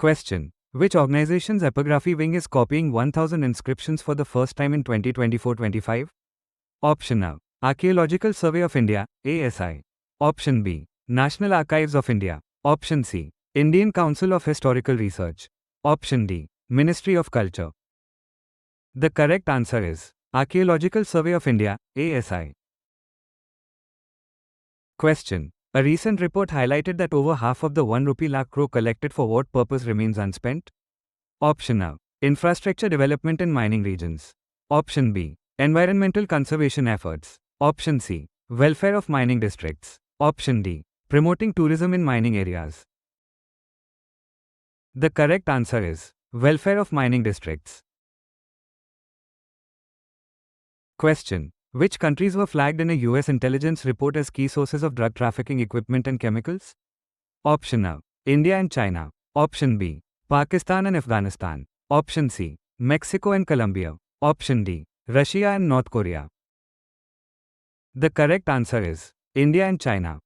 Question. Which organization's epigraphy wing is copying 1000 inscriptions for the first time in 2024-25? Option A. Archaeological Survey of India, ASI. Option B. National Archives of India. Option C. Indian Council of Historical Research. Option D. Ministry of Culture. The correct answer is Archaeological Survey of India, ASI. Question. A recent report highlighted that over half of the 1 rupee lakh crore collected for what purpose remains unspent? Option A. Infrastructure development in mining regions. Option B. Environmental conservation efforts. Option C. Welfare of mining districts. Option D. Promoting tourism in mining areas. The correct answer is Welfare of mining districts. Question. Which countries were flagged in a US intelligence report as key sources of drug trafficking equipment and chemicals? Option A. India and China. Option B. Pakistan and Afghanistan. Option C. Mexico and Colombia. Option D. Russia and North Korea. The correct answer is India and China.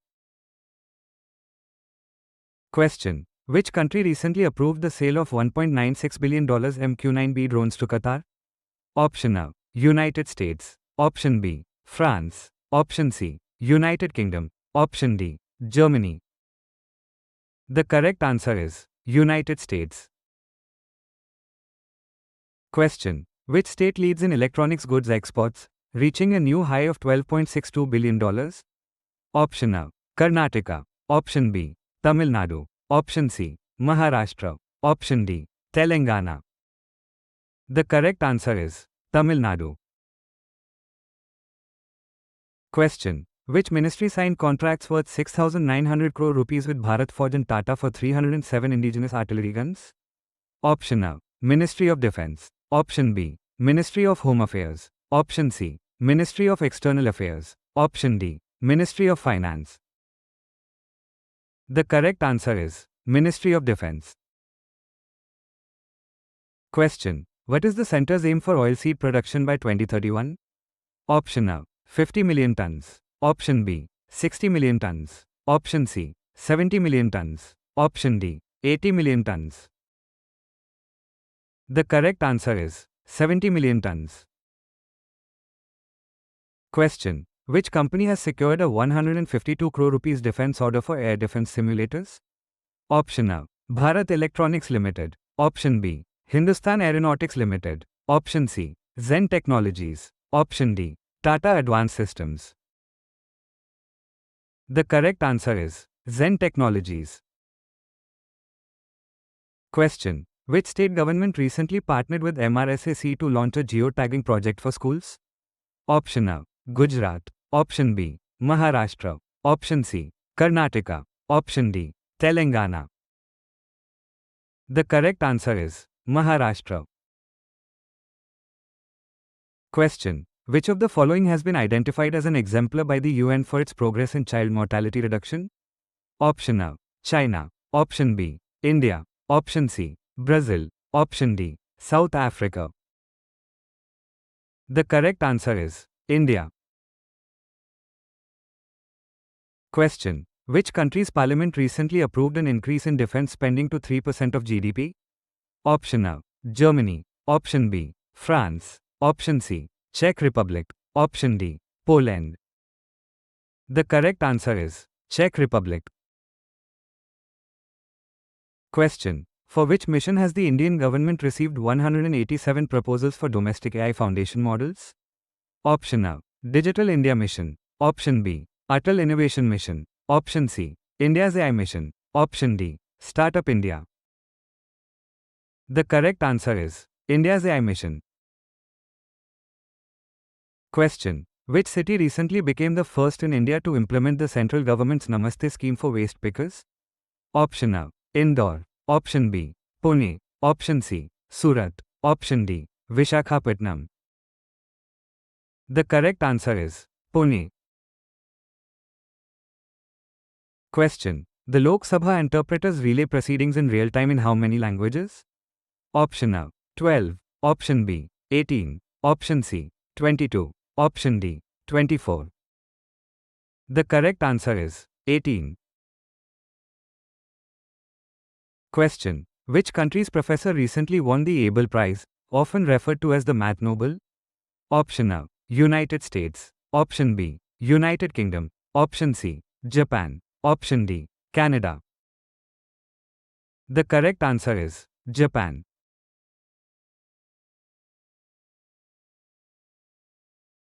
Question. Which country recently approved the sale of $1.96 billion MQ-9B drones to Qatar? Option A. United States. Option B. France. Option C. United Kingdom. Option D. Germany. The correct answer is United States. Question. Which state leads in electronics goods exports, reaching a new high of $12.62 billion? Option A. Karnataka. Option B. Tamil Nadu. Option C. Maharashtra. Option D. Telangana. The correct answer is Tamil Nadu. Question. Which ministry signed contracts worth 6,900 crore rupees with Bharat Forge and Tata for 307 indigenous artillery guns? Option A. Ministry of Defence. Option B. Ministry of Home Affairs. Option C. Ministry of External Affairs. Option D. Ministry of Finance. The correct answer is Ministry of Defence. Question. What is the centre's aim for oilseed production by 2031? Option A. 50 million tons. Option B. 60 million tons. Option C. 70 million tons. Option D. 80 million tons. The correct answer is 70 million tons. Question. Which company has secured a 152 crore rupees defense order for air defense simulators? Option A. Bharat Electronics Limited. Option B. Hindustan Aeronautics Limited. Option C. Zen Technologies. Option D. Tata Advanced Systems. The correct answer is Zen Technologies. Question. Which state government recently partnered with MRSAC to launch a geotagging project for schools? Option A. Gujarat. Option B. Maharashtra. Option C. Karnataka. Option D. Telangana. The correct answer is Maharashtra. Question. Which of the following has been identified as an exemplar by the UN for its progress in child mortality reduction? Option A. China. Option B. India. Option C. Brazil. Option D. South Africa. The correct answer is India. Question. Which country's parliament recently approved an increase in defense spending to 3% of GDP? Option A. Germany. Option B. France. Option C. Czech Republic. Option D. Poland. The correct answer is Czech Republic. Question. For which mission has the Indian government received 187 proposals for domestic AI foundation models? Option A. Digital India Mission. Option B. Atal Innovation Mission. Option C. India's AI Mission. Option D. Startup India. The correct answer is India's AI Mission. Question. Which city recently became the first in India to implement the central government's Namaste scheme for waste pickers? Option A. Indore. Option B. Pune. Option C. Surat. Option D. Vishakhapatnam. The correct answer is Pune. Question. The Lok Sabha interpreters relay proceedings in real time in how many languages? Option A. 12. Option B. 18. Option C. 22. Option D. 24. The correct answer is 18. Question. Which country's professor recently won the Abel Prize, often referred to as the Math Nobel? Option A. United States. Option B. United Kingdom. Option C. Japan. Option D. Canada. The correct answer is Japan.